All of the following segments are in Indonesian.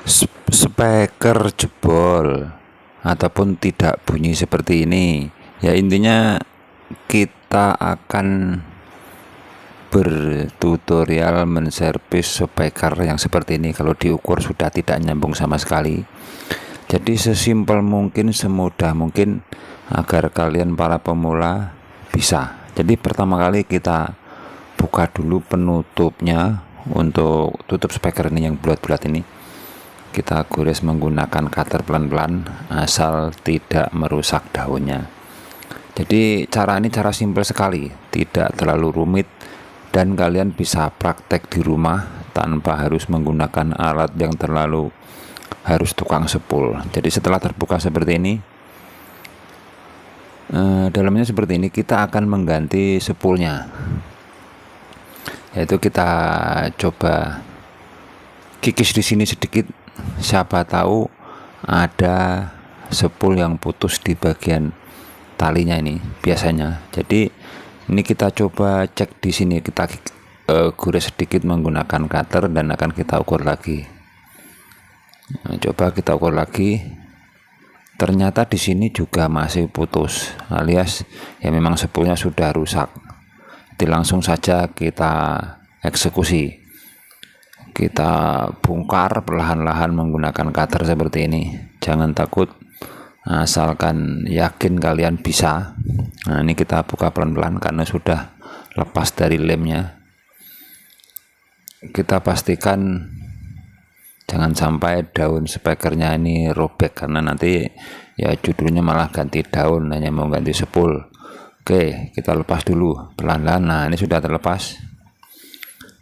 Speaker jebol ataupun tidak bunyi seperti ini, ya intinya kita akan bertutorial menservis speaker yang seperti ini. Kalau diukur sudah tidak nyambung sama sekali, jadi sesimpel mungkin, semudah mungkin agar kalian para pemula bisa. Jadi pertama kali kita buka dulu penutupnya. Untuk tutup speaker ini yang bulat-bulat ini, kita gores menggunakan cutter pelan-pelan asal tidak merusak daunnya. Jadi cara ini cara simpel sekali, tidak terlalu rumit, dan kalian bisa praktek di rumah tanpa harus menggunakan alat yang terlalu harus tukang sepul. Jadi setelah terbuka seperti ini, dalamnya seperti ini, kita akan mengganti sepulnya, yaitu kita coba kikis di sini sedikit, siapa tahu ada sepul yang putus di bagian talinya ini biasanya. Jadi ini kita coba cek di sini, kita gores sedikit menggunakan cutter dan akan kita ukur lagi. Nah, coba kita ukur lagi, ternyata di sini juga masih putus, alias ya memang sepulnya sudah rusak. Jadi langsung saja kita eksekusi, kita bongkar perlahan-lahan menggunakan cutter seperti ini. Jangan takut, asalkan yakin kalian bisa. Nah, ini kita buka pelan-pelan karena sudah lepas dari lemnya. Kita pastikan jangan sampai daun speakernya ini robek, karena nanti ya judulnya malah ganti daun, hanya mau ganti sepul. Oke, kita lepas dulu pelan-pelan. Nah, ini sudah terlepas.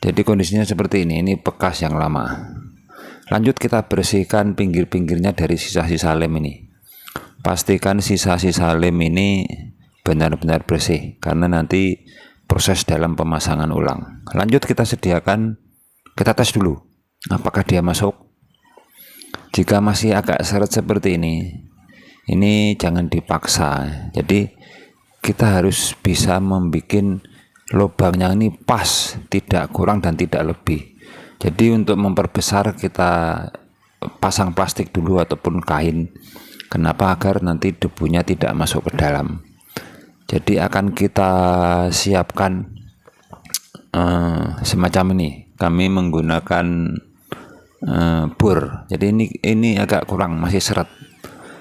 Jadi kondisinya seperti ini bekas yang lama. Lanjut kita bersihkan pinggir-pinggirnya dari sisa-sisa lem ini. Pastikan sisa-sisa lem ini benar-benar bersih, karena nanti proses dalam pemasangan ulang. Lanjut kita sediakan, kita tes dulu apakah dia masuk. Jika masih agak seret seperti ini jangan dipaksa. Jadi kita harus bisa membuat lubangnya ini pas, tidak kurang dan tidak lebih. Jadi untuk memperbesar kita pasang plastik dulu ataupun kain. Kenapa? Agar nanti debunya tidak masuk ke dalam. Jadi akan kita siapkan semacam ini. Kami menggunakan bor. Jadi ini agak kurang, masih seret.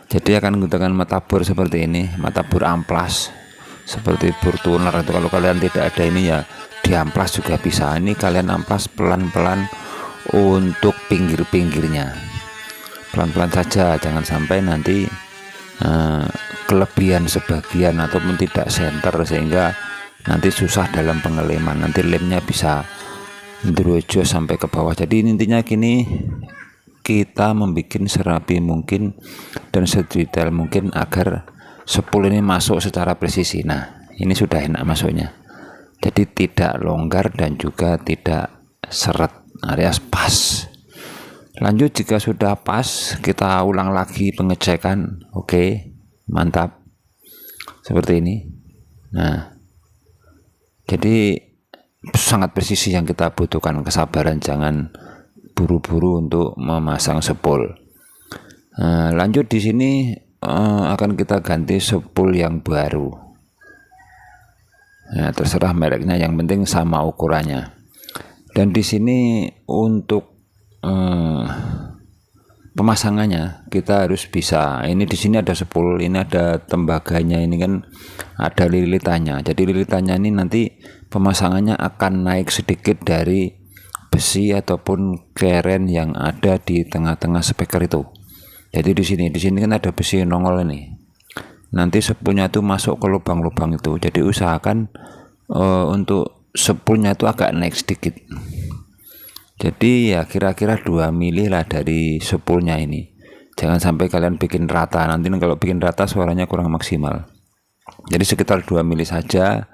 Jadi akan menggunakan mata bor seperti ini, mata bor amplas seperti bor tuner. Itu kalau kalian tidak ada ini ya diamplas juga bisa. Ini kalian amplas pelan-pelan untuk pinggir-pinggirnya, pelan-pelan saja, jangan sampai nanti kelebihan sebagian ataupun tidak center, sehingga nanti susah dalam pengeleman. Nanti lemnya bisa ndrojo sampai ke bawah. Jadi intinya gini, kita membuat serapi mungkin dan sedetail mungkin agar sepul ini masuk secara presisi. Nah, ini sudah enak masuknya. Jadi tidak longgar dan juga tidak seret, alias pas. Lanjut, jika sudah pas, kita ulang lagi pengecekan. Oke, mantap. Seperti ini. Nah, jadi sangat presisi yang kita butuhkan, kesabaran, jangan buru-buru untuk memasang sepul. Lanjut di sini akan kita ganti sepul yang baru. Nah, terserah mereknya, yang penting sama ukurannya. Dan di sini untuk pemasangannya kita harus bisa. Ini di sini ada sepul, ini ada tembaganya, ini kan ada lilitannya. Jadi lilitannya ini nanti pemasangannya akan naik sedikit dari besi ataupun keren yang ada di tengah-tengah speaker itu. Jadi di sini kan ada besi nongol ini. Nanti sepulnya itu masuk ke lubang-lubang itu. Jadi usahakan untuk sepulnya itu agak naik sedikit. Jadi ya kira-kira 2 mili lah dari sepulnya ini. Jangan sampai kalian bikin rata. Nanti kalau bikin rata suaranya kurang maksimal. Jadi sekitar 2 mili saja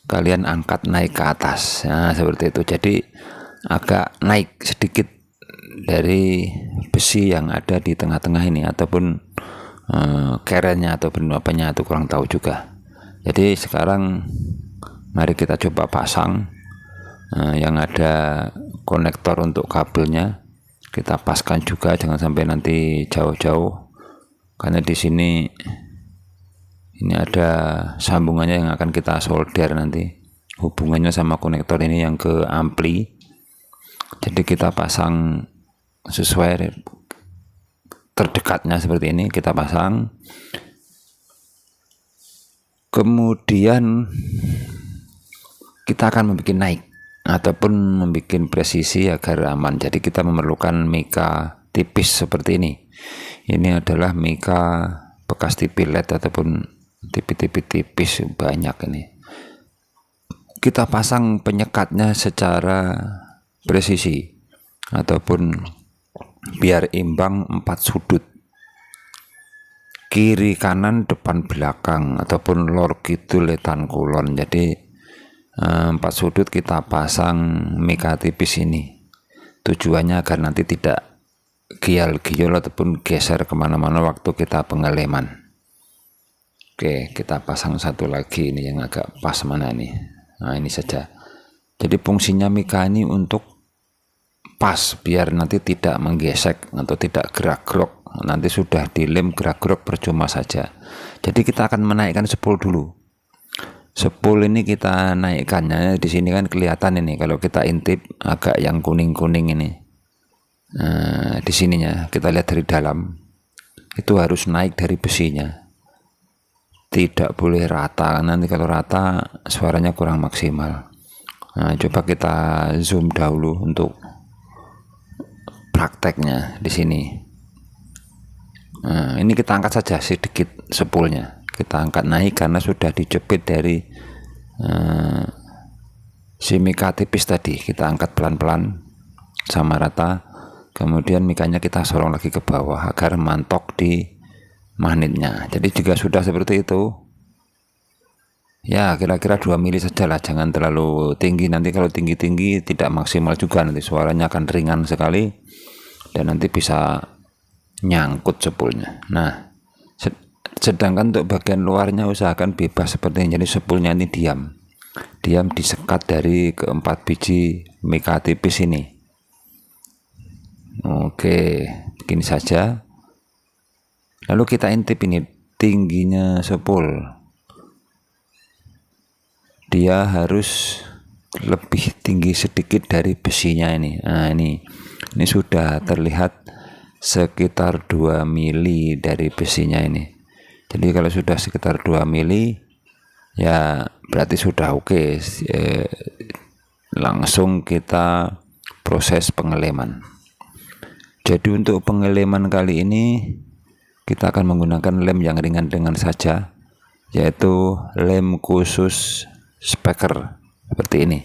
kalian angkat naik ke atas. Nah, seperti itu. Jadi agak naik sedikit dari besi yang ada di tengah-tengah ini, ataupun kerennya ataupun apanya itu kurang tahu juga. Jadi sekarang mari kita coba pasang yang ada konektor untuk kabelnya. kita paskan juga, jangan sampai nanti jauh-jauh, karena di sini ini ada sambungannya yang akan kita solder nanti, hubungannya sama konektor ini yang ke ampli. Jadi kita pasang sesuai terdekatnya seperti ini, kita pasang. Kemudian kita akan membuat naik ataupun membuat presisi agar aman. Jadi kita memerlukan mika tipis seperti ini. Ini adalah mika bekas TV LED ataupun TV tipis, banyak ini. Kita pasang penyekatnya secara presisi ataupun biar imbang 4 sudut, kiri kanan depan belakang ataupun lor kidul wetan kulon. Jadi 4 sudut kita pasang mika tipis ini, tujuannya agar nanti tidak gial-giol ataupun geser kemana-mana waktu kita pengeleman. Oke, kita pasang satu lagi ini yang agak pas mana nih. Nah, ini saja. Jadi fungsinya mika ini untuk pas, biar nanti tidak menggesek atau tidak gerak-gerok. Nanti sudah dilem gerak-gerok percuma saja. Jadi kita akan menaikkan spool dulu. Spool ini kita naikkannya, di sini kan kelihatan ini kalau kita intip agak yang kuning-kuning ini. Nah, di sininya kita lihat dari dalam, itu harus naik dari besinya. Tidak boleh rata, nanti kalau rata suaranya kurang maksimal. Nah, coba kita zoom dahulu untuk prakteknya di sini. Nah, ini kita angkat saja sedikit spoolnya, kita angkat naik karena sudah dijepit dari si mika tipis tadi. Kita angkat pelan-pelan sama rata, kemudian mikanya kita sorong lagi ke bawah agar mantok di magnetnya. Jadi juga sudah seperti itu ya, kira-kira 2 mili saja lah, jangan terlalu tinggi. Nanti kalau tinggi-tinggi tidak maksimal juga, nanti suaranya akan ringan sekali dan nanti bisa nyangkut spoolnya. Nah, sedangkan untuk bagian luarnya usahakan bebas seperti ini. Jadi spoolnya ini diam disekat dari keempat biji mika tipis ini. Oke, begini saja. Lalu kita intip ini tingginya spool, dia harus lebih tinggi sedikit dari besinya ini. Nah, ini sudah terlihat sekitar 2 mili dari besinya ini. Jadi kalau sudah sekitar 2 mili ya berarti sudah oke. Langsung kita proses pengeleman. Jadi untuk pengeleman kali ini kita akan menggunakan lem yang ringan saja, yaitu lem khusus speaker seperti ini.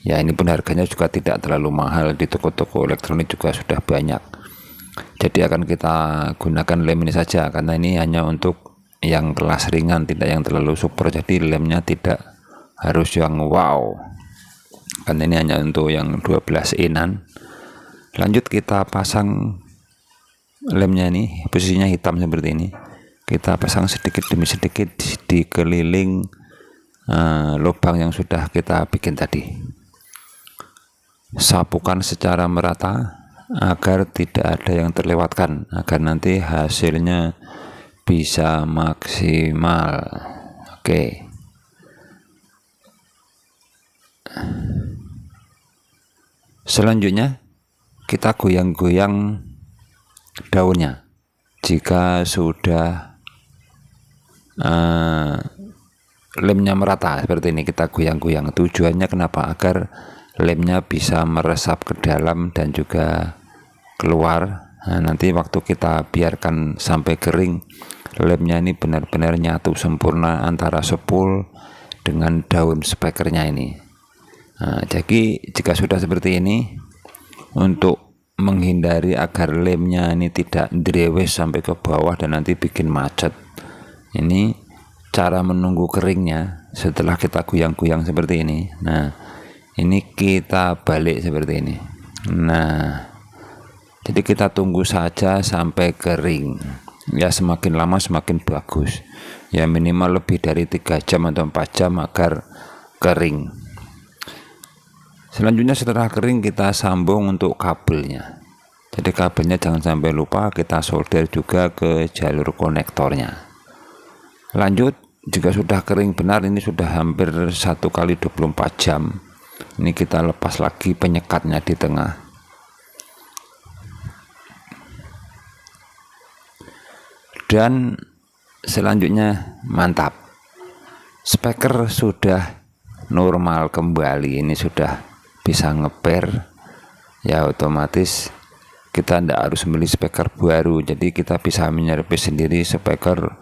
Ya, ini pun harganya juga tidak terlalu mahal, di toko-toko elektronik juga sudah banyak. Jadi akan kita gunakan lem ini saja, karena ini hanya untuk yang kelas ringan, tidak yang terlalu super. Jadi lemnya tidak harus yang wow, karena ini hanya untuk yang 12 inan. Lanjut kita pasang lemnya ini, posisinya hitam seperti ini. Kita pasang sedikit demi sedikit di keliling lubang yang sudah kita bikin tadi. Sapukan secara merata agar tidak ada yang terlewatkan, agar nanti hasilnya bisa maksimal. Oke. Selanjutnya kita goyang-goyang daunnya. Jika sudah lemnya merata seperti ini, kita goyang-goyang. Tujuannya kenapa? Agar lemnya bisa meresap ke dalam dan juga keluar. Nah, nanti waktu kita biarkan sampai kering, lemnya ini benar-benar nyatu sempurna antara spool dengan daun speakernya ini. Nah, jadi jika sudah seperti ini, untuk menghindari agar lemnya ini tidak drewes sampai ke bawah dan nanti bikin macet, ini cara menunggu keringnya setelah kita goyang-goyang seperti ini. Nah, ini kita balik seperti ini. Nah, jadi kita tunggu saja sampai kering. Ya, semakin lama semakin bagus. Ya, minimal lebih dari 3 jam atau 4 jam agar kering. Selanjutnya setelah kering kita sambung untuk kabelnya. Jadi kabelnya jangan sampai lupa kita solder juga ke jalur konektornya. Lanjut, jika sudah kering benar, ini sudah hampir 1 kali 24 jam, ini kita lepas lagi penyekatnya di tengah. Dan selanjutnya mantap, speaker sudah normal kembali, ini sudah bisa ngeper ya, otomatis kita tidak harus beli speaker baru, jadi kita bisa menyervis sendiri speaker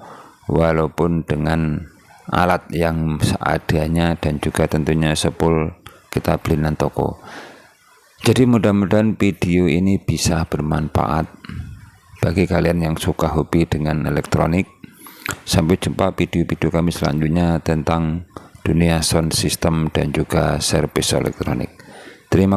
walaupun dengan alat yang seadanya dan juga tentunya spool kita beli di toko. Jadi mudah-mudahan video ini bisa bermanfaat bagi kalian yang suka hobi dengan elektronik. Sampai jumpa video-video kami selanjutnya tentang dunia sound system dan juga servis elektronik. Terima kasih.